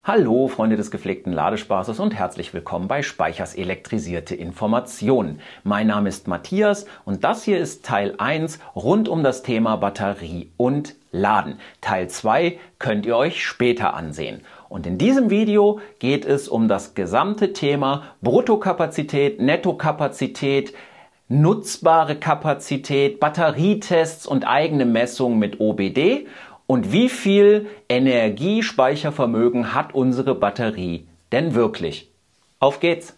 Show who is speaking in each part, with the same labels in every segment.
Speaker 1: Hallo Freunde des gepflegten Ladespaßes und herzlich willkommen bei Speichers elektrisierte Informationen. Mein Name ist Matthias und das hier ist Teil 1 rund um das Thema Batterie und Laden. Teil 2 könnt ihr euch später ansehen. Und in diesem Video geht es um das gesamte Thema Bruttokapazität, Nettokapazität, nutzbare Kapazität, Batterietests und eigene Messungen mit OBD. Und wie viel Energiespeichervermögen hat unsere Batterie denn wirklich? Auf geht's!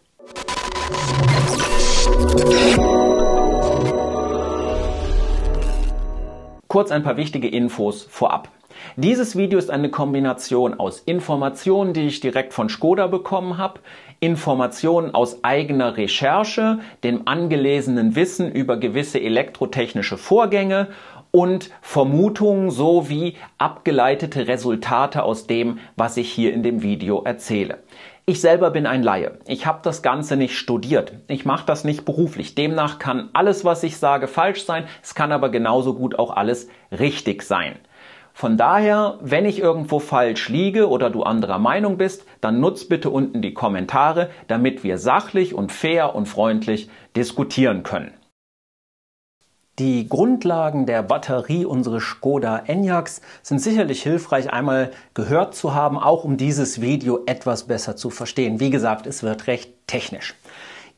Speaker 1: Kurz ein paar wichtige Infos vorab. Dieses Video ist eine Kombination aus Informationen, die ich direkt von Škoda bekommen habe, Informationen aus eigener Recherche, dem angelesenen Wissen über gewisse elektrotechnische Vorgänge und Vermutungen sowie abgeleitete Resultate aus dem, was ich hier in dem Video erzähle. Ich selber bin ein Laie. Ich habe das Ganze nicht studiert. Ich mache das nicht beruflich. Demnach kann alles, was ich sage, falsch sein. Es kann aber genauso gut auch alles richtig sein. Von daher, wenn ich irgendwo falsch liege oder du anderer Meinung bist, dann nutz bitte unten die Kommentare, damit wir sachlich und fair und freundlich diskutieren können. Die Grundlagen der Batterie unseres Škoda Enyaqs sind sicherlich hilfreich, einmal gehört zu haben, auch um dieses Video etwas besser zu verstehen. Wie gesagt, es wird recht technisch.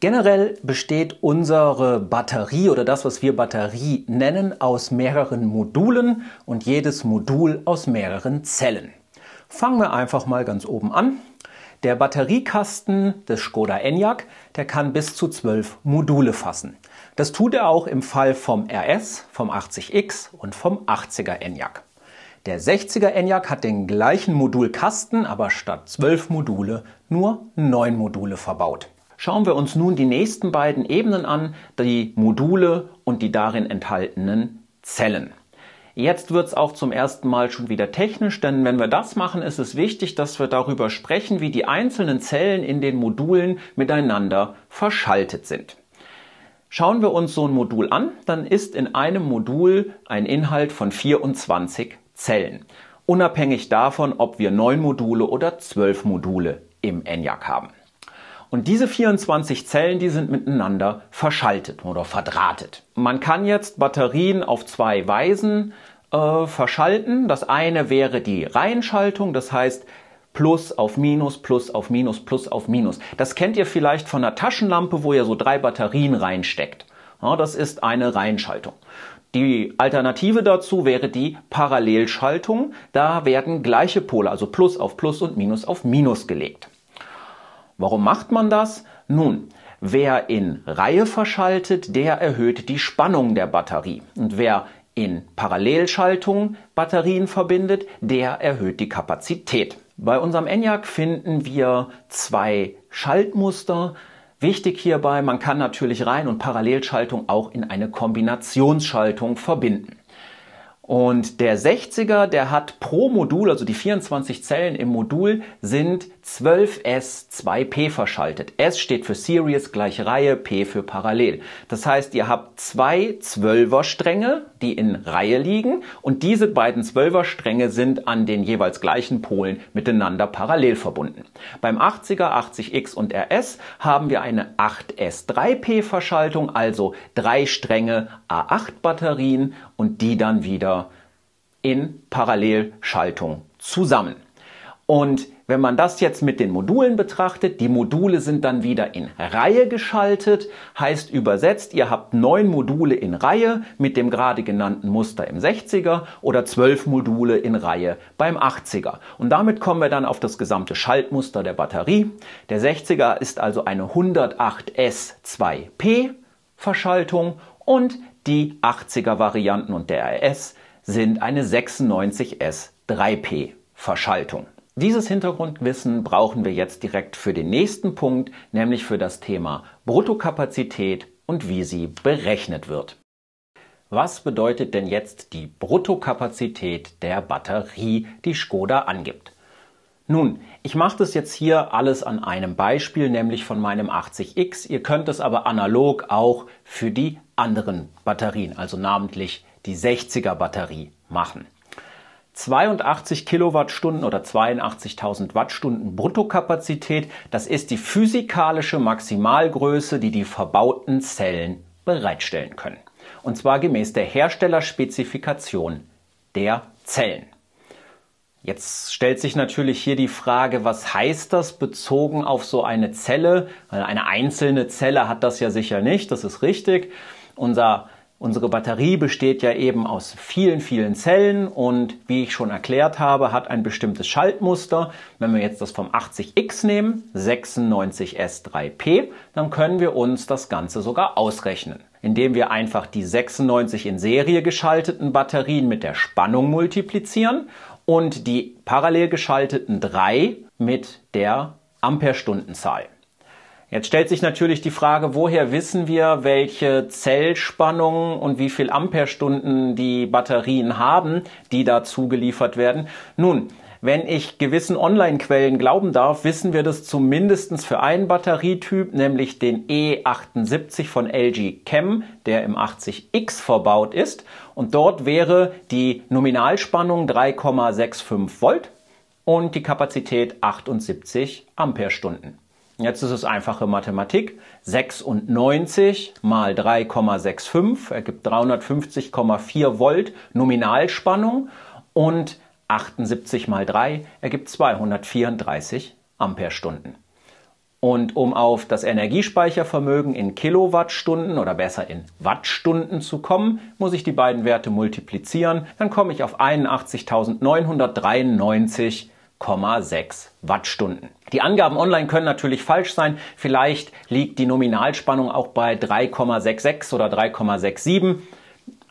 Speaker 1: Generell besteht unsere Batterie oder das, was wir Batterie nennen, aus mehreren Modulen und jedes Modul aus mehreren Zellen. Fangen wir einfach mal ganz oben an. Der Batteriekasten des Škoda Enyaq, der kann bis zu 12 Module fassen. Das tut er auch im Fall vom RS, vom 80X und vom 80er Enyaq. Der 60er Enyaq hat den gleichen Modulkasten, aber statt 12 Module nur 9 Module verbaut. Schauen wir uns nun die nächsten beiden Ebenen an, die Module und die darin enthaltenen Zellen. Jetzt wird es auch zum ersten Mal schon wieder technisch, denn wenn wir das machen, ist es wichtig, dass wir darüber sprechen, wie die einzelnen Zellen in den Modulen miteinander verschaltet sind. Schauen wir uns so ein Modul an, dann ist in einem Modul ein Inhalt von 24 Zellen. Unabhängig davon, ob wir 9 Module oder 12 Module im Enyaq haben. Und diese 24 Zellen, die sind miteinander verschaltet oder verdrahtet. Man kann jetzt Batterien auf zwei Weisen verschalten. Das eine wäre die Reihenschaltung, das heißt Plus auf Minus, Plus auf Minus, Plus auf Minus. Das kennt ihr vielleicht von einer Taschenlampe, wo ihr so 3 Batterien reinsteckt. Ja, das ist eine Reihenschaltung. Die Alternative dazu wäre die Parallelschaltung. Da werden gleiche Pole, also Plus auf Plus und Minus auf Minus gelegt. Warum macht man das? Nun, wer in Reihe verschaltet, der erhöht die Spannung der Batterie. Und wer in Parallelschaltung Batterien verbindet, der erhöht die Kapazität. Bei unserem Enyaq finden wir 2 Schaltmuster. Wichtig hierbei, man kann natürlich Reihen- und Parallelschaltung auch in eine Kombinationsschaltung verbinden. Und der 60er, der hat pro Modul, also die 24 Zellen im Modul, sind 12S 2P verschaltet. S steht für Series gleich Reihe, P für Parallel. Das heißt, ihr habt 2 12er-Stränge, die in Reihe liegen und diese beiden 12er-Stränge sind an den jeweils gleichen Polen miteinander parallel verbunden. Beim 80er, 80X und RS haben wir eine 8S 3P-Verschaltung, also 3 Stränge A8 Batterien und die dann wieder in Parallelschaltung zusammen. Und wenn man das jetzt mit den Modulen betrachtet, die Module sind dann wieder in Reihe geschaltet, heißt übersetzt, ihr habt 9 Module in Reihe mit dem gerade genannten Muster im 60er oder 12 Module in Reihe beim 80er. Und damit kommen wir dann auf das gesamte Schaltmuster der Batterie. Der 60er ist also eine 108S 2P Verschaltung und die 80er Varianten und der RS sind eine 96S 3P Verschaltung. Dieses Hintergrundwissen brauchen wir jetzt direkt für den nächsten Punkt, nämlich für das Thema Bruttokapazität und wie sie berechnet wird. Was bedeutet denn jetzt die Bruttokapazität der Batterie, die Škoda angibt? Nun, ich mache das jetzt hier alles an einem Beispiel, nämlich von meinem 80X. Ihr könnt es aber analog auch für die anderen Batterien, also namentlich die 60er Batterie, machen. 82 Kilowattstunden oder 82.000 Wattstunden Bruttokapazität, das ist die physikalische Maximalgröße, die die verbauten Zellen bereitstellen können. Und zwar gemäß der Herstellerspezifikation der Zellen. Jetzt stellt sich natürlich hier die Frage, was heißt das bezogen auf so eine Zelle? Weil eine einzelne Zelle hat das ja sicher nicht, das ist richtig. Unsere Batterie besteht ja eben aus vielen, vielen Zellen und wie ich schon erklärt habe, hat ein bestimmtes Schaltmuster. Wenn wir jetzt das vom 80X nehmen, 96S3P, dann können wir uns das Ganze sogar ausrechnen, indem wir einfach die 96 in Serie geschalteten Batterien mit der Spannung multiplizieren und die parallel geschalteten 3 mit der Amperestundenzahl. Jetzt stellt sich natürlich die Frage, woher wissen wir, welche Zellspannung und wie viel Amperestunden die Batterien haben, die da zugeliefert werden? Nun, wenn ich gewissen Online-Quellen glauben darf, wissen wir das zumindest für einen Batterietyp, nämlich den E78 von LG Chem, der im 80X verbaut ist. Und dort wäre die Nominalspannung 3,65 Volt und die Kapazität 78 Amperestunden. Jetzt ist es einfache Mathematik. 96 mal 3,65 ergibt 350,4 Volt Nominalspannung und 78 mal 3 ergibt 234 Amperestunden. Und um auf das Energiespeichervermögen in Kilowattstunden oder besser in Wattstunden zu kommen, muss ich die beiden Werte multiplizieren. Dann komme ich auf 81.993,6 Wattstunden. Die Angaben online können natürlich falsch sein. Vielleicht liegt die Nominalspannung auch bei 3,66 oder 3,67.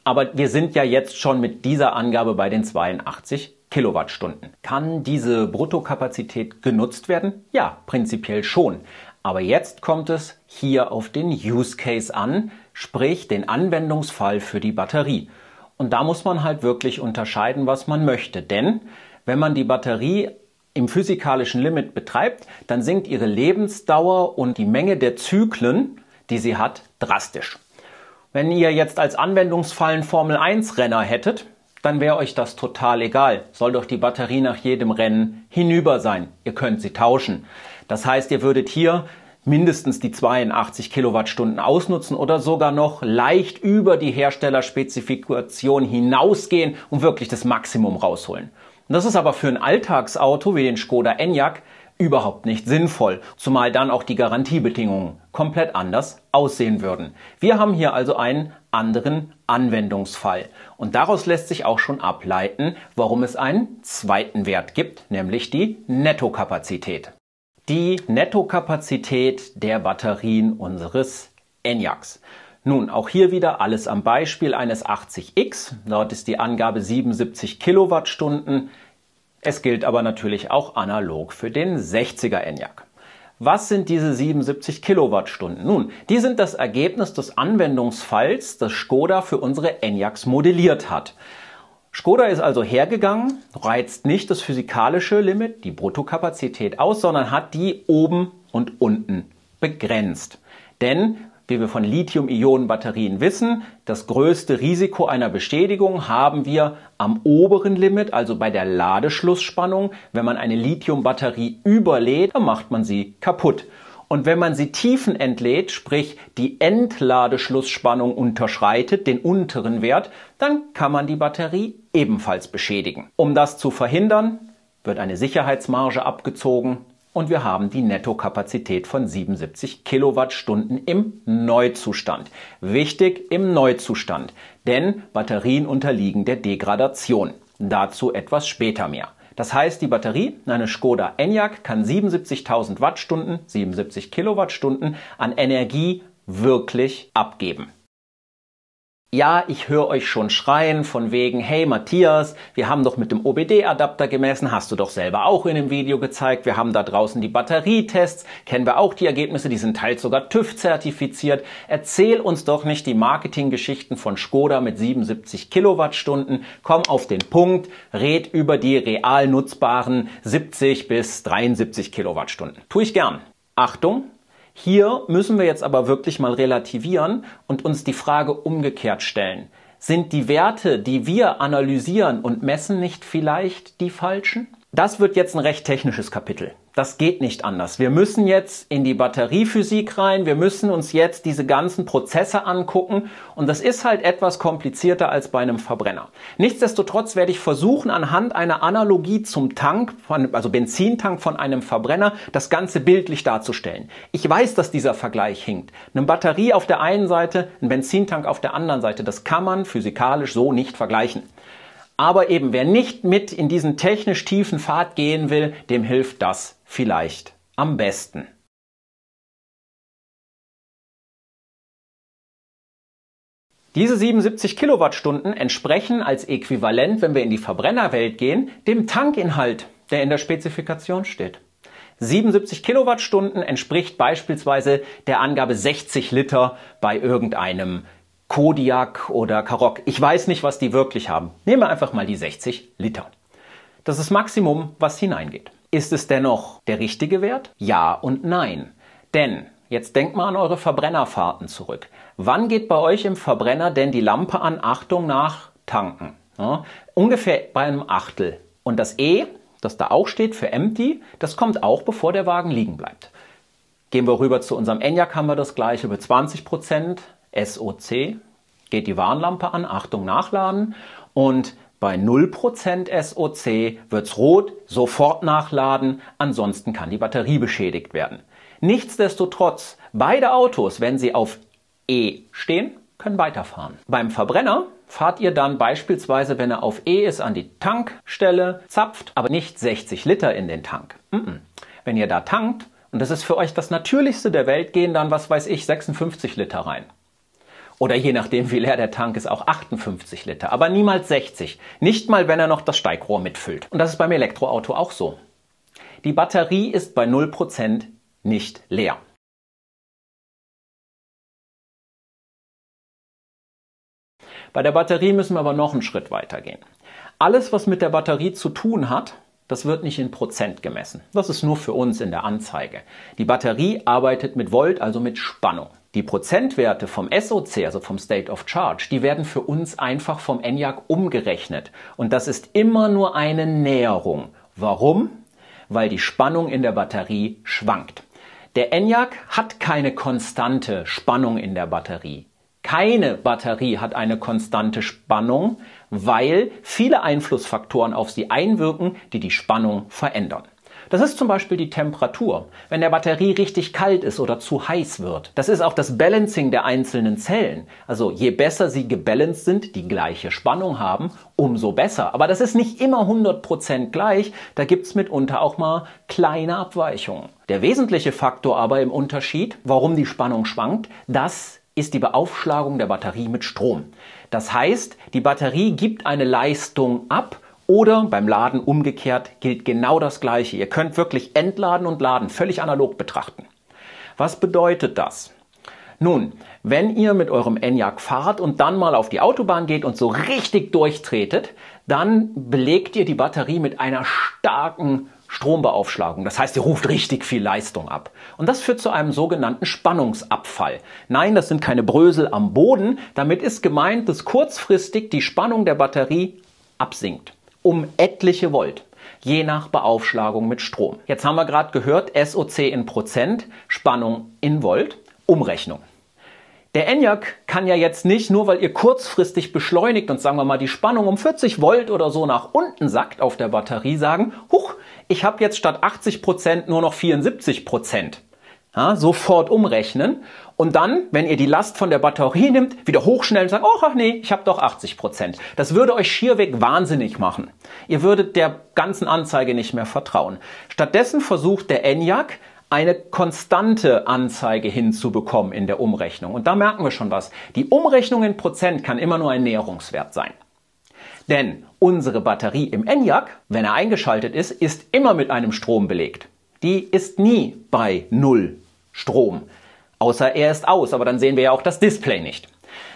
Speaker 1: Aber wir sind ja jetzt schon mit dieser Angabe bei den 82 Kilowattstunden. Kann diese Bruttokapazität genutzt werden? Ja, prinzipiell schon. Aber jetzt kommt es hier auf den Use Case an, sprich den Anwendungsfall für die Batterie. Und da muss man halt wirklich unterscheiden, was man möchte. Denn wenn man die Batterie im physikalischen Limit betreibt, dann sinkt ihre Lebensdauer und die Menge der Zyklen, die sie hat, drastisch. Wenn ihr jetzt als Anwendungsfall einen Formel-1-Renner hättet, dann wäre euch das total egal. Soll doch die Batterie nach jedem Rennen hinüber sein. Ihr könnt sie tauschen. Das heißt, ihr würdet hier mindestens die 82 Kilowattstunden ausnutzen oder sogar noch leicht über die Herstellerspezifikation hinausgehen und wirklich das Maximum rausholen. Und das ist aber für ein Alltagsauto wie den Škoda Enyaq überhaupt nicht sinnvoll, zumal dann auch die Garantiebedingungen komplett anders aussehen würden. Wir haben hier also einen anderen Anwendungsfall und daraus lässt sich auch schon ableiten, warum es einen zweiten Wert gibt, nämlich die Nettokapazität. Die Nettokapazität der Batterien unseres Enyaqs. Nun, auch hier wieder alles am Beispiel eines 80X. Dort ist die Angabe 77 Kilowattstunden. Es gilt aber natürlich auch analog für den 60er Enyaq. Was sind diese 77 Kilowattstunden? Nun, die sind das Ergebnis des Anwendungsfalls, das Škoda für unsere Enyaqs modelliert hat. Škoda ist also hergegangen, reizt nicht das physikalische Limit, die Bruttokapazität aus, sondern hat die oben und unten begrenzt. Denn wie wir von Lithium-Ionen-Batterien wissen, das größte Risiko einer Beschädigung haben wir am oberen Limit, also bei der Ladeschlussspannung. Wenn man eine Lithium-Batterie überlädt, dann macht man sie kaputt. Und wenn man sie tiefenentlädt, sprich die Entladeschlussspannung unterschreitet, den unteren Wert, dann kann man die Batterie ebenfalls beschädigen. Um das zu verhindern, wird eine Sicherheitsmarge abgezogen. Und wir haben die Nettokapazität von 77 Kilowattstunden im Neuzustand. Wichtig im Neuzustand, denn Batterien unterliegen der Degradation. Dazu etwas später mehr. Das heißt, die Batterie, eine Škoda Enyaq, kann 77.000 Wattstunden, 77 Kilowattstunden an Energie wirklich abgeben. Ja, ich höre euch schon schreien von wegen, hey Matthias, wir haben doch mit dem OBD-Adapter gemessen, hast du doch selber auch in dem Video gezeigt, wir haben da draußen die Batterietests, kennen wir auch die Ergebnisse, die sind teils sogar TÜV-zertifiziert. Erzähl uns doch nicht die Marketinggeschichten von Škoda mit 77 Kilowattstunden, komm auf den Punkt, red über die real nutzbaren 70 bis 73 Kilowattstunden. Tue ich gern. Achtung! Hier müssen wir jetzt aber wirklich mal relativieren und uns die Frage umgekehrt stellen. Sind die Werte, die wir analysieren und messen, nicht vielleicht die falschen? Das wird jetzt ein recht technisches Kapitel. Das geht nicht anders. Wir müssen jetzt in die Batteriephysik rein, wir müssen uns jetzt diese ganzen Prozesse angucken und das ist halt etwas komplizierter als bei einem Verbrenner. Nichtsdestotrotz werde ich versuchen, anhand einer Analogie zum Tank, also Benzintank von einem Verbrenner, das Ganze bildlich darzustellen. Ich weiß, dass dieser Vergleich hinkt. Eine Batterie auf der einen Seite, ein Benzintank auf der anderen Seite, das kann man physikalisch so nicht vergleichen. Aber eben, wer nicht mit in diesen technisch tiefen Pfad gehen will, dem hilft das vielleicht am besten. Diese 77 Kilowattstunden entsprechen als Äquivalent, wenn wir in die Verbrennerwelt gehen, dem Tankinhalt, der in der Spezifikation steht. 77 Kilowattstunden entspricht beispielsweise der Angabe 60 Liter bei irgendeinem Kodiaq oder Karoq. Ich weiß nicht, was die wirklich haben. Nehmen wir einfach mal die 60 Liter. Das ist das Maximum, was hineingeht. Ist es dennoch der richtige Wert? Ja und nein. Denn, jetzt denkt mal an eure Verbrennerfahrten zurück. Wann geht bei euch im Verbrenner denn die Lampe an? Achtung nach Tanken. Ja, ungefähr bei einem Achtel. Und das E, das da auch steht für Empty, das kommt auch, bevor der Wagen liegen bleibt. Gehen wir rüber zu unserem Enyaq, haben wir das gleiche über 20%. SOC geht die Warnlampe an, Achtung nachladen, und bei 0% SOC wird's rot, sofort nachladen, ansonsten kann die Batterie beschädigt werden. Nichtsdestotrotz, beide Autos, wenn sie auf E stehen, können weiterfahren. Beim Verbrenner fahrt ihr dann beispielsweise, wenn er auf E ist, an die Tankstelle, zapft, aber nicht 60 Liter in den Tank. Wenn ihr da tankt, und das ist für euch das Natürlichste der Welt, gehen dann, was weiß ich, 56 Liter rein. Oder je nachdem, wie leer der Tank ist, auch 58 Liter. Aber niemals 60. Nicht mal, wenn er noch das Steigrohr mitfüllt. Und das ist beim Elektroauto auch so. Die Batterie ist bei 0% nicht leer. Bei der Batterie müssen wir aber noch einen Schritt weiter gehen. Alles, was mit der Batterie zu tun hat, das wird nicht in Prozent gemessen. Das ist nur für uns in der Anzeige. Die Batterie arbeitet mit Volt, also mit Spannung. Die Prozentwerte vom SOC, also vom State of Charge, die werden für uns einfach vom Enyaq umgerechnet. Und das ist immer nur eine Näherung. Warum? Weil die Spannung in der Batterie schwankt. Der Enyaq hat keine konstante Spannung in der Batterie. Keine Batterie hat eine konstante Spannung, weil viele Einflussfaktoren auf sie einwirken, die die Spannung verändern. Das ist zum Beispiel die Temperatur. Wenn der Batterie richtig kalt ist oder zu heiß wird. Das ist auch das Balancing der einzelnen Zellen. Also je besser sie gebalanced sind, die gleiche Spannung haben, umso besser. Aber das ist nicht immer 100% gleich. Da gibt es mitunter auch mal kleine Abweichungen. Der wesentliche Faktor aber im Unterschied, warum die Spannung schwankt, das ist die Beaufschlagung der Batterie mit Strom. Das heißt, die Batterie gibt eine Leistung ab, oder beim Laden umgekehrt gilt genau das Gleiche. Ihr könnt wirklich entladen und laden völlig analog betrachten. Was bedeutet das? Nun, wenn ihr mit eurem Enyaq fahrt und dann mal auf die Autobahn geht und so richtig durchtretet, dann belegt ihr die Batterie mit einer starken Strombeaufschlagung. Das heißt, ihr ruft richtig viel Leistung ab. Und das führt zu einem sogenannten Spannungsabfall. Nein, das sind keine Brösel am Boden. Damit ist gemeint, dass kurzfristig die Spannung der Batterie absinkt. Um etliche Volt, je nach Beaufschlagung mit Strom. Jetzt haben wir gerade gehört, SOC in Prozent, Spannung in Volt, Umrechnung. Der Enyaq kann ja jetzt nicht, nur weil ihr kurzfristig beschleunigt und sagen wir mal die Spannung um 40 Volt oder so nach unten sackt auf der Batterie, sagen, huch, ich habe jetzt statt 80% nur noch 74%. Ja, sofort umrechnen und dann, wenn ihr die Last von der Batterie nimmt, wieder hochschnell und sagen, oh ach nee, ich habe doch 80%. Das würde euch schierweg wahnsinnig machen. Ihr würdet der ganzen Anzeige nicht mehr vertrauen. Stattdessen versucht der Enyaq, eine konstante Anzeige hinzubekommen in der Umrechnung. Und da merken wir schon was. Die Umrechnung in Prozent kann immer nur ein Näherungswert sein. Denn unsere Batterie im Enyaq, wenn er eingeschaltet ist immer mit einem Strom belegt. Die ist nie bei 0 Strom. Außer er ist aus, aber dann sehen wir ja auch das Display nicht.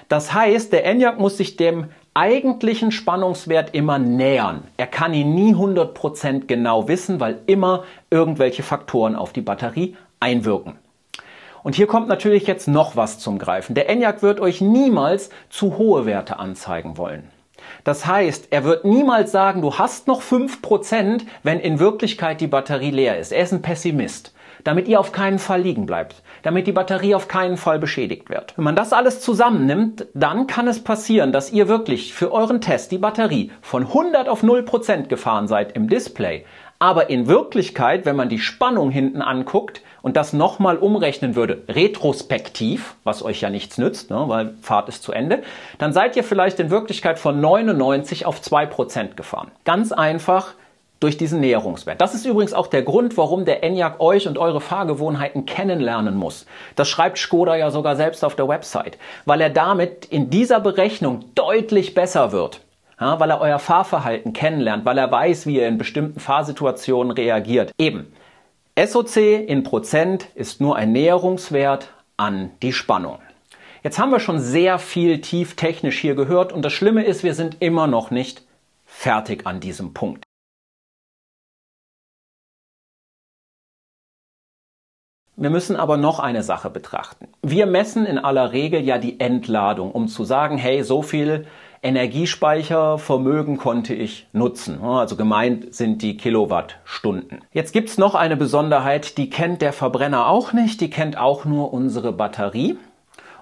Speaker 1: Das heißt, der Enyaq muss sich dem eigentlichen Spannungswert immer nähern. Er kann ihn nie 100% genau wissen, weil immer irgendwelche Faktoren auf die Batterie einwirken. Und hier kommt natürlich jetzt noch was zum Greifen. Der ENIAC wird euch niemals zu hohe Werte anzeigen wollen. Das heißt, er wird niemals sagen, du hast noch 5%, wenn in Wirklichkeit die Batterie leer ist. Er ist ein Pessimist, damit ihr auf keinen Fall liegen bleibt, damit die Batterie auf keinen Fall beschädigt wird. Wenn man das alles zusammennimmt, dann kann es passieren, dass ihr wirklich für euren Test die Batterie von 100 auf 0% gefahren seid im Display. Aber in Wirklichkeit, wenn man die Spannung hinten anguckt und das nochmal umrechnen würde, retrospektiv, was euch ja nichts nützt, ne, weil Fahrt ist zu Ende, dann seid ihr vielleicht in Wirklichkeit von 99 auf 2% gefahren. Ganz einfach durch diesen Näherungswert. Das ist übrigens auch der Grund, warum der ENIAC euch und eure Fahrgewohnheiten kennenlernen muss. Das schreibt Škoda ja sogar selbst auf der Website, weil er damit in dieser Berechnung deutlich besser wird. Ja, weil er euer Fahrverhalten kennenlernt, weil er weiß, wie ihr in bestimmten Fahrsituationen reagiert. Eben, SOC in Prozent ist nur ein Näherungswert an die Spannung. Jetzt haben wir schon sehr viel tief technisch hier gehört und das Schlimme ist, wir sind immer noch nicht fertig an diesem Punkt. Wir müssen aber noch eine Sache betrachten. Wir messen in aller Regel ja die Entladung, um zu sagen, hey, so viel Energiespeichervermögen konnte ich nutzen. Also gemeint sind die Kilowattstunden. Jetzt gibt es noch eine Besonderheit, die kennt der Verbrenner auch nicht, die kennt auch nur unsere Batterie.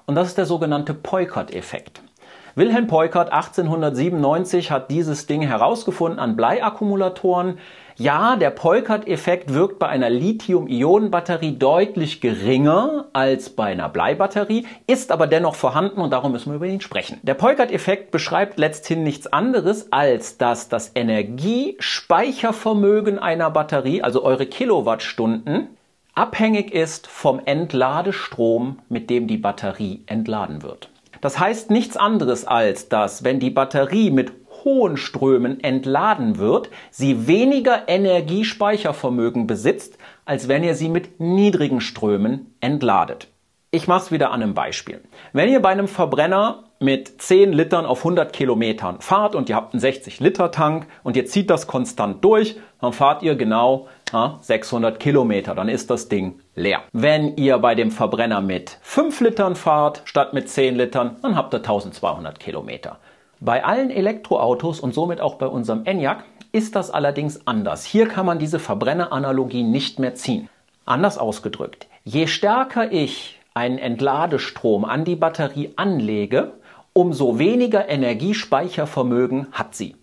Speaker 1: Und das ist der sogenannte Peukert-Effekt. Wilhelm Peukert 1897 hat dieses Ding herausgefunden an Bleiakkumulatoren. Ja, der Peukert-Effekt wirkt bei einer Lithium-Ionen-Batterie deutlich geringer als bei einer Bleibatterie, ist aber dennoch vorhanden und darum müssen wir über ihn sprechen. Der Peukert-Effekt beschreibt letzthin nichts anderes, als dass das Energiespeichervermögen einer Batterie, also eure Kilowattstunden, abhängig ist vom Entladestrom, mit dem die Batterie entladen wird. Das heißt nichts anderes als, dass wenn die Batterie mit hohen Strömen entladen wird, sie weniger Energiespeichervermögen besitzt, als wenn ihr sie mit niedrigen Strömen entladet. Ich mache es wieder an einem Beispiel. Wenn ihr bei einem Verbrenner mit 10 Litern auf 100 Kilometern fahrt und ihr habt einen 60-Liter-Tank und ihr zieht das konstant durch, dann fahrt ihr genau 600 Kilometer, dann ist das Ding leer. Wenn ihr bei dem Verbrenner mit 5 Litern fahrt, statt mit 10 Litern, dann habt ihr 1200 Kilometer. Bei allen Elektroautos und somit auch bei unserem ENIAC ist das allerdings anders. Hier kann man diese Verbrenneranalogie nicht mehr ziehen. Anders ausgedrückt, je stärker ich einen Entladestrom an die Batterie anlege, umso weniger Energiespeichervermögen hat sie.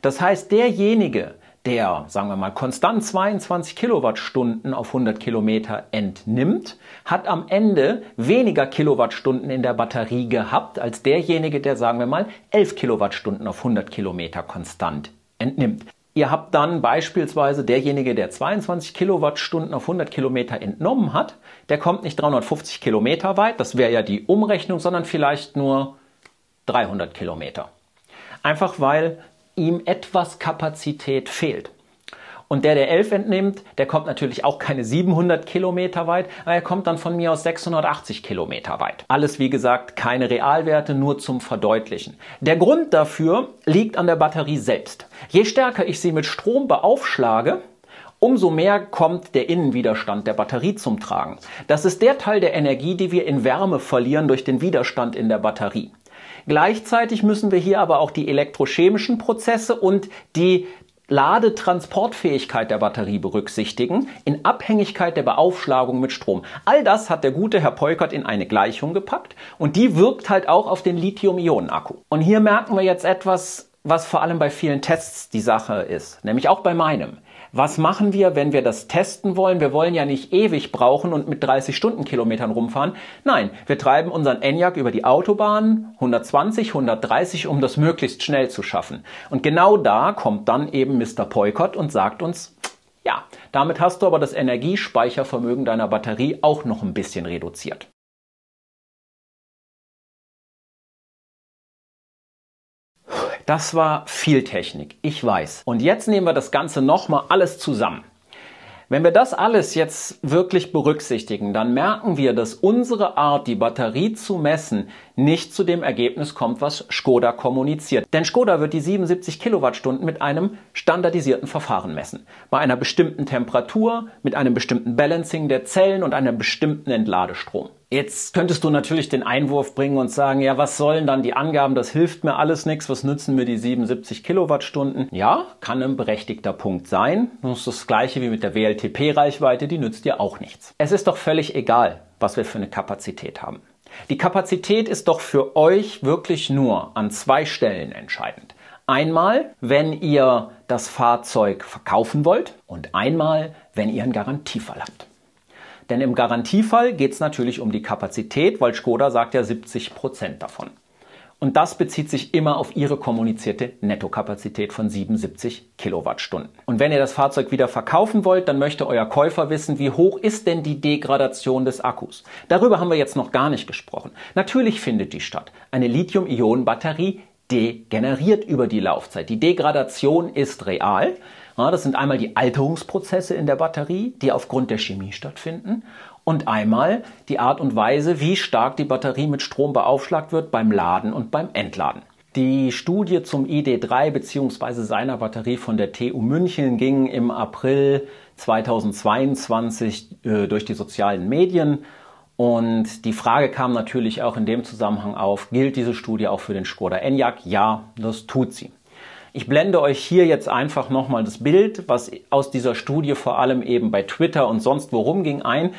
Speaker 1: Das heißt, derjenige, der, sagen wir mal, konstant 22 Kilowattstunden auf 100 Kilometer entnimmt, hat am Ende weniger Kilowattstunden in der Batterie gehabt, als derjenige, der, sagen wir mal, 11 Kilowattstunden auf 100 Kilometer konstant entnimmt. Ihr habt dann beispielsweise derjenige, der 22 Kilowattstunden auf 100 Kilometer entnommen hat, der kommt nicht 350 Kilometer weit, das wäre ja die Umrechnung, sondern vielleicht nur 300 Kilometer. Einfach weil ihm etwas Kapazität fehlt. Und der 11 entnimmt, der kommt natürlich auch keine 700 Kilometer weit, aber er kommt dann von mir aus 680 Kilometer weit. Alles, wie gesagt, keine Realwerte, nur zum Verdeutlichen. Der Grund dafür liegt an der Batterie selbst. Je stärker ich sie mit Strom beaufschlage, umso mehr kommt der Innenwiderstand der Batterie zum Tragen. Das ist der Teil der Energie, die wir in Wärme verlieren durch den Widerstand in der Batterie. Gleichzeitig müssen wir hier aber auch die elektrochemischen Prozesse und die Ladetransportfähigkeit der Batterie berücksichtigen, in Abhängigkeit der Beaufschlagung mit Strom. All das hat der gute Herr Peukert in eine Gleichung gepackt und die wirkt halt auch auf den Lithium-Ionen-Akku. Und hier merken wir jetzt etwas, was vor allem bei vielen Tests die Sache ist, nämlich auch bei meinem. Was machen wir, wenn wir das testen wollen? Wir wollen ja nicht ewig brauchen und mit 30 Stundenkilometern rumfahren. Nein, wir treiben unseren ENIAC über die Autobahn 120, 130, um das möglichst schnell zu schaffen. Und genau da kommt dann eben Mr. Peukert und sagt uns, ja, damit hast du aber das Energiespeichervermögen deiner Batterie auch noch ein bisschen reduziert. Das war viel Technik, ich weiß. Und jetzt nehmen wir das Ganze nochmal alles zusammen. Wenn wir das alles jetzt wirklich berücksichtigen, dann merken wir, dass unsere Art, die Batterie zu messen, nicht zu dem Ergebnis kommt, was Škoda kommuniziert. Denn Škoda wird die 77 Kilowattstunden mit einem standardisierten Verfahren messen. Bei einer bestimmten Temperatur, mit einem bestimmten Balancing der Zellen und einem bestimmten Entladestrom. Jetzt könntest du natürlich den Einwurf bringen und sagen, ja, was sollen dann die Angaben, das hilft mir alles nichts, was nützen mir die 77 Kilowattstunden? Ja, kann ein berechtigter Punkt sein. Das ist das gleiche wie mit der WLTP-Reichweite, die nützt dir auch nichts. Es ist doch völlig egal, was wir für eine Kapazität haben. Die Kapazität ist doch für euch wirklich nur an 2 Stellen entscheidend. Einmal, wenn ihr das Fahrzeug verkaufen wollt und einmal, wenn ihr einen Garantiefall habt. Denn im Garantiefall geht es natürlich um die Kapazität, weil Škoda sagt ja 70% davon. Und das bezieht sich immer auf ihre kommunizierte Nettokapazität von 77 Kilowattstunden. Und wenn ihr das Fahrzeug wieder verkaufen wollt, dann möchte euer Käufer wissen, wie hoch ist denn die Degradation des Akkus? Darüber haben wir jetzt noch gar nicht gesprochen. Natürlich findet die statt. Eine Lithium-Ionen-Batterie degeneriert über die Laufzeit. Die Degradation ist real. Ja, das sind einmal die Alterungsprozesse in der Batterie, die aufgrund der Chemie stattfinden, und einmal die Art und Weise, wie stark die Batterie mit Strom beaufschlagt wird beim Laden und beim Entladen. Die Studie zum ID.3 bzw. seiner Batterie von der TU München ging im April 2022 durch die sozialen Medien. Und die Frage kam natürlich auch in dem Zusammenhang auf, gilt diese Studie auch für den Škoda Enyaq? Ja, das tut sie. Ich blende euch hier jetzt einfach nochmal das Bild, was aus dieser Studie vor allem eben bei Twitter und sonst wo rumging, ein.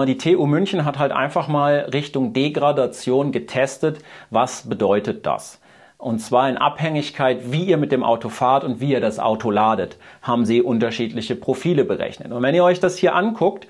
Speaker 1: Die TU München hat halt einfach mal Richtung Degradation getestet. Was bedeutet das? Und zwar in Abhängigkeit, wie ihr mit dem Auto fahrt und wie ihr das Auto ladet, haben sie unterschiedliche Profile berechnet. Und wenn ihr euch das hier anguckt,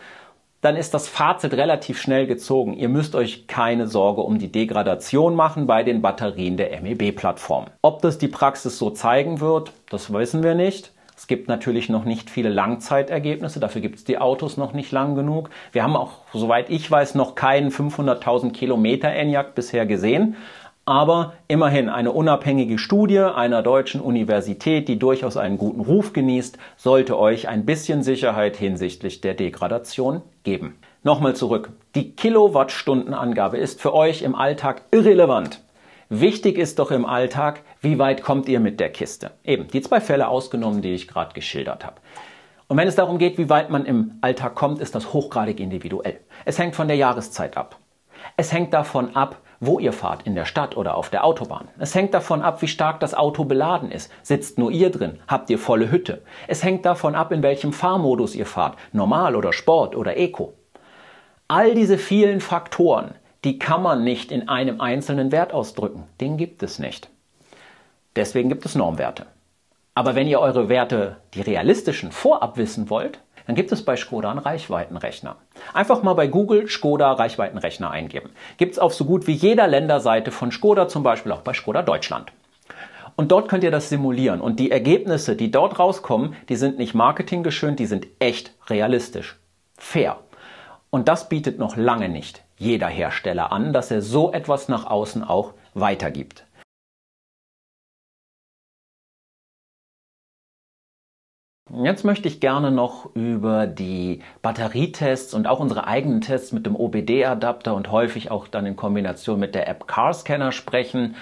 Speaker 1: dann ist das Fazit relativ schnell gezogen. Ihr müsst euch keine Sorge um die Degradation machen bei den Batterien der MEB-Plattform. Ob das die Praxis so zeigen wird, das wissen wir nicht. Es gibt natürlich noch nicht viele Langzeitergebnisse, dafür gibt es die Autos noch nicht lang genug. Wir haben auch, soweit ich weiß, noch keinen 500.000 Kilometer Enyaq bisher gesehen. Aber immerhin eine unabhängige Studie einer deutschen Universität, die durchaus einen guten Ruf genießt, sollte euch ein bisschen Sicherheit hinsichtlich der Degradation geben. Nochmal zurück. Die Kilowattstundenangabe ist für euch im Alltag irrelevant. Wichtig ist doch im Alltag, wie weit kommt ihr mit der Kiste? Eben, die 2 Fälle ausgenommen, die ich gerade geschildert habe. Und wenn es darum geht, wie weit man im Alltag kommt, ist das hochgradig individuell. Es hängt von der Jahreszeit ab. Es hängt davon ab, wo ihr fahrt, in der Stadt oder auf der Autobahn. Es hängt davon ab, wie stark das Auto beladen ist. Sitzt nur ihr drin? Habt ihr volle Hütte? Es hängt davon ab, in welchem Fahrmodus ihr fahrt. Normal oder Sport oder Eco. All diese vielen Faktoren, die kann man nicht in einem einzelnen Wert ausdrücken. Den gibt es nicht. Deswegen gibt es Normwerte. Aber wenn ihr eure Werte, die realistischen, vorab wissen wollt, dann gibt es bei Škoda einen Reichweitenrechner. Einfach mal bei Google Škoda Reichweitenrechner eingeben. Gibt es auf so gut wie jeder Länderseite von Škoda, zum Beispiel auch bei Škoda Deutschland. Und dort könnt ihr das simulieren. Und die Ergebnisse, die dort rauskommen, die sind nicht marketinggeschönt, die sind echt realistisch. Fair. Und das bietet noch lange nicht jeder Hersteller an, dass er so etwas nach außen auch weitergibt. Jetzt möchte ich gerne noch über die Batterietests und auch unsere eigenen Tests mit dem OBD-Adapter und häufig auch dann in Kombination mit der App CarScanner sprechen.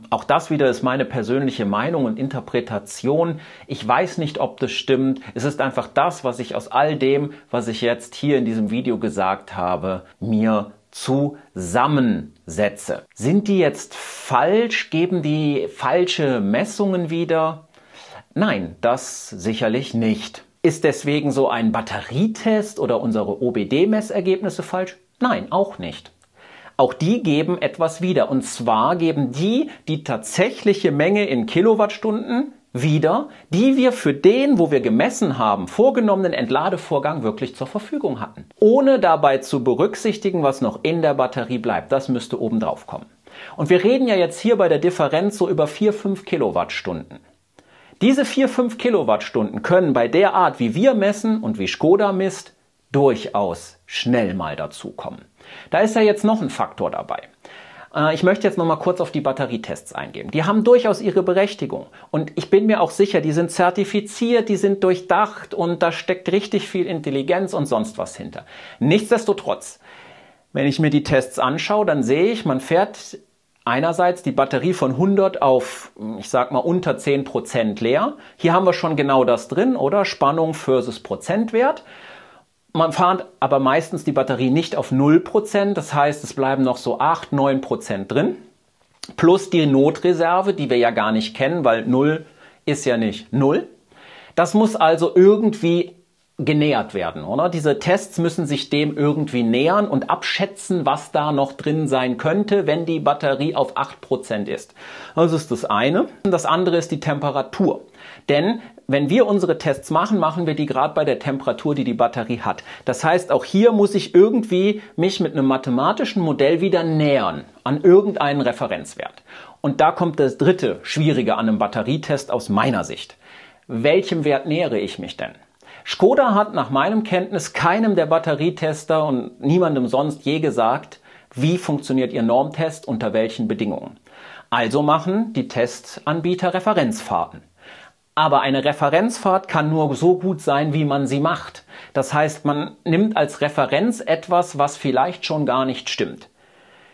Speaker 1: Auch das wieder ist meine persönliche Meinung und Interpretation. Ich weiß nicht, ob das stimmt. Es ist einfach das, was ich aus all dem, was ich jetzt hier in diesem Video gesagt habe, mir zusammensetze. Sind die jetzt falsch? Geben die falsche Messungen wieder? Nein, das sicherlich nicht. Ist deswegen so ein Batterietest oder unsere OBD-Messergebnisse falsch? Nein, auch nicht. Auch die geben etwas wieder. Und zwar geben die tatsächliche Menge in Kilowattstunden wieder, die wir für den, wo wir gemessen haben, vorgenommenen Entladevorgang wirklich zur Verfügung hatten. Ohne dabei zu berücksichtigen, was noch in der Batterie bleibt. Das müsste oben drauf kommen. Und wir reden ja jetzt hier bei der Differenz so über 4-5 Kilowattstunden. Diese 4-5 Kilowattstunden können bei der Art, wie wir messen und wie Škoda misst, durchaus schnell mal dazukommen. Da ist ja jetzt noch ein Faktor dabei. Ich möchte jetzt noch mal kurz auf die Batterietests eingehen. Die haben durchaus ihre Berechtigung. Und ich bin mir auch sicher, die sind zertifiziert, die sind durchdacht und da steckt richtig viel Intelligenz und sonst was hinter. Nichtsdestotrotz, wenn ich mir die Tests anschaue, dann sehe ich, man fährt einerseits die Batterie von 100 auf, ich sag mal, unter 10% leer. Hier haben wir schon genau das drin, oder? Spannung versus Prozentwert. Man fährt aber meistens die Batterie nicht auf 0%, das heißt, es bleiben noch so 8-9% drin, plus die Notreserve, die wir ja gar nicht kennen, weil 0 ist ja nicht 0. Das muss also irgendwie genähert werden, oder? Diese Tests müssen sich dem irgendwie nähern und abschätzen, was da noch drin sein könnte, wenn die Batterie auf 8% ist. Das ist das eine. Das andere ist die Temperatur. Denn wenn wir unsere Tests machen, machen wir die gerade bei der Temperatur, die die Batterie hat. Das heißt, auch hier muss ich irgendwie mich mit einem mathematischen Modell wieder nähern an irgendeinen Referenzwert. Und da kommt das dritte Schwierige an einem Batterietest aus meiner Sicht. Welchem Wert nähere ich mich denn? Škoda hat nach meinem Kenntnis keinem der Batterietester und niemandem sonst je gesagt, wie funktioniert ihr Normtest, unter welchen Bedingungen. Also machen die Testanbieter Referenzfahrten. Aber eine Referenzfahrt kann nur so gut sein, wie man sie macht. Das heißt, man nimmt als Referenz etwas, was vielleicht schon gar nicht stimmt.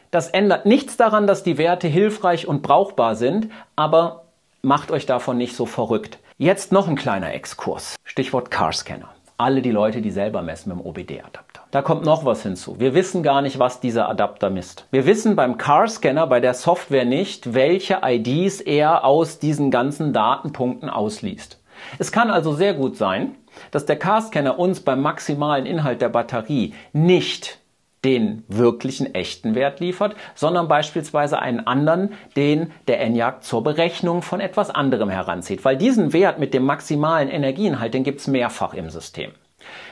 Speaker 1: Das ändert nichts daran, dass die Werte hilfreich und brauchbar sind, aber macht euch davon nicht so verrückt. Jetzt noch ein kleiner Exkurs. Stichwort Carscanner. Alle die Leute, die selber messen mit dem OBD-Adapter. Da kommt noch was hinzu. Wir wissen gar nicht, was dieser Adapter misst. Wir wissen beim Carscanner, bei der Software nicht, welche IDs er aus diesen ganzen Datenpunkten ausliest. Es kann also sehr gut sein, dass der Carscanner uns beim maximalen Inhalt der Batterie nicht den wirklichen echten Wert liefert, sondern beispielsweise einen anderen, den der ENIAC zur Berechnung von etwas anderem heranzieht. Weil diesen Wert mit dem maximalen Energieinhalt, den gibt es mehrfach im System.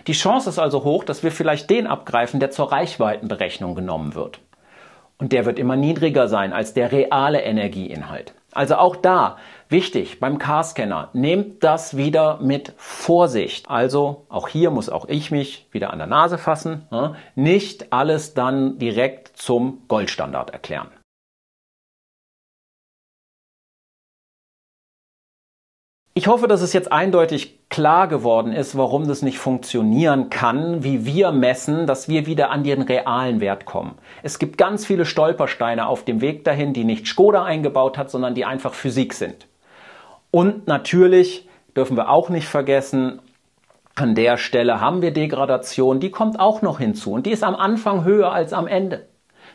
Speaker 1: Die Chance ist also hoch, dass wir vielleicht den abgreifen, der zur Reichweitenberechnung genommen wird. Und der wird immer niedriger sein als der reale Energieinhalt. Also auch da, wichtig, beim Carscanner, nehmt das wieder mit Vorsicht. Also auch hier muss auch ich mich wieder an der Nase fassen. Nicht alles dann direkt zum Goldstandard erklären. Ich hoffe, dass es jetzt eindeutig klar geworden ist, warum das nicht funktionieren kann, wie wir messen, dass wir wieder an den realen Wert kommen. Es gibt ganz viele Stolpersteine auf dem Weg dahin, die nicht Škoda eingebaut hat, sondern die einfach Physik sind. Und natürlich dürfen wir auch nicht vergessen, an der Stelle haben wir Degradation, die kommt auch noch hinzu und die ist am Anfang höher als am Ende.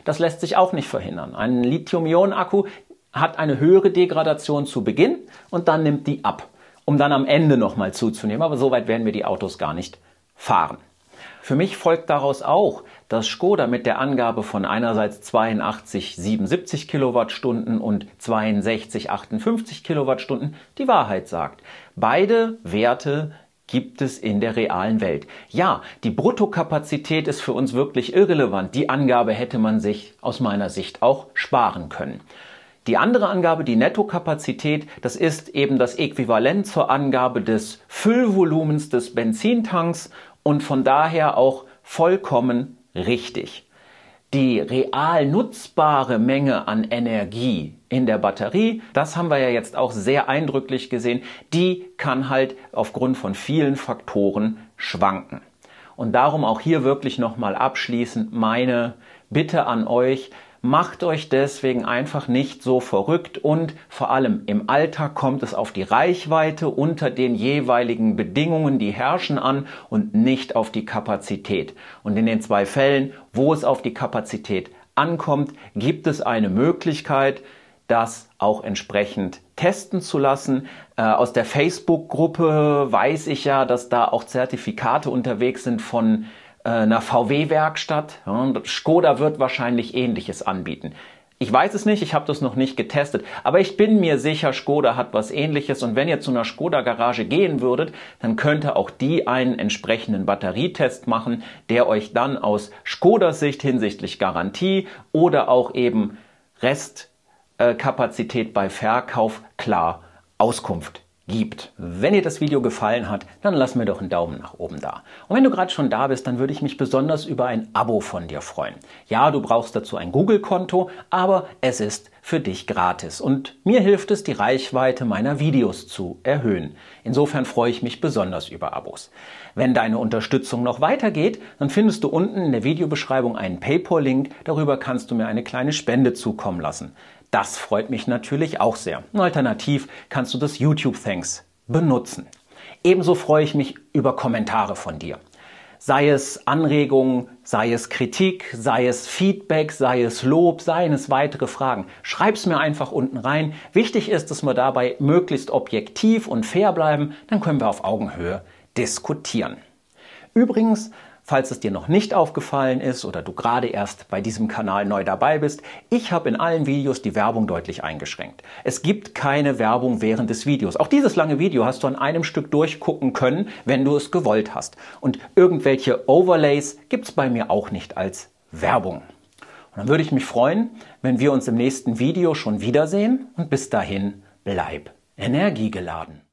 Speaker 1: Das lässt sich auch nicht verhindern. Ein Lithium-Ionen-Akku hat eine höhere Degradation zu Beginn und dann nimmt die ab, um dann am Ende nochmal zuzunehmen. Aber so weit werden wir die Autos gar nicht fahren. Für mich folgt daraus auch, dass Škoda mit der Angabe von einerseits 82, 77 Kilowattstunden und 62, 58 Kilowattstunden die Wahrheit sagt. Beide Werte gibt es in der realen Welt. Ja, die Bruttokapazität ist für uns wirklich irrelevant. Die Angabe hätte man sich aus meiner Sicht auch sparen können. Die andere Angabe, die Nettokapazität, das ist eben das Äquivalent zur Angabe des Füllvolumens des Benzintanks und von daher auch vollkommen richtig. Die real nutzbare Menge an Energie in der Batterie, das haben wir ja jetzt auch sehr eindrücklich gesehen, die kann halt aufgrund von vielen Faktoren schwanken. Und darum auch hier wirklich nochmal abschließend meine Bitte an euch, macht euch deswegen einfach nicht so verrückt und vor allem im Alltag kommt es auf die Reichweite unter den jeweiligen Bedingungen, die herrschen, an und nicht auf die Kapazität. Und in den zwei Fällen, wo es auf die Kapazität ankommt, gibt es eine Möglichkeit, das auch entsprechend testen zu lassen. Aus der Facebook-Gruppe weiß ich ja, dass da auch Zertifikate unterwegs sind von einer VW-Werkstatt. Škoda wird wahrscheinlich Ähnliches anbieten. Ich weiß es nicht, ich habe das noch nicht getestet, aber ich bin mir sicher, Škoda hat was Ähnliches und wenn ihr zu einer Škoda-Garage gehen würdet, dann könnte auch die einen entsprechenden Batterietest machen, der euch dann aus Škodas Sicht hinsichtlich Garantie oder auch eben Restkapazität bei Verkauf klar Auskunft gibt. Wenn dir das Video gefallen hat, dann lass mir doch einen Daumen nach oben da. Und wenn du gerade schon da bist, dann würde ich mich besonders über ein Abo von dir freuen. Ja, du brauchst dazu ein Google-Konto, aber es ist für dich gratis und mir hilft es, die Reichweite meiner Videos zu erhöhen. Insofern freue ich mich besonders über Abos. Wenn deine Unterstützung noch weitergeht, dann findest du unten in der Videobeschreibung einen PayPal-Link. Darüber kannst du mir eine kleine Spende zukommen lassen. Das freut mich natürlich auch sehr. Alternativ kannst du das YouTube Thanks benutzen. Ebenso freue ich mich über Kommentare von dir. Sei es Anregungen, sei es Kritik, sei es Feedback, sei es Lob, seien es weitere Fragen. Schreib's mir einfach unten rein. Wichtig ist, dass wir dabei möglichst objektiv und fair bleiben. Dann können wir auf Augenhöhe diskutieren. Übrigens, falls es dir noch nicht aufgefallen ist oder du gerade erst bei diesem Kanal neu dabei bist, ich habe in allen Videos die Werbung deutlich eingeschränkt. Es gibt keine Werbung während des Videos. Auch dieses lange Video hast du an einem Stück durchgucken können, wenn du es gewollt hast. Und irgendwelche Overlays gibt es bei mir auch nicht als Werbung. Und dann würde ich mich freuen, wenn wir uns im nächsten Video schon wiedersehen und bis dahin bleib energiegeladen.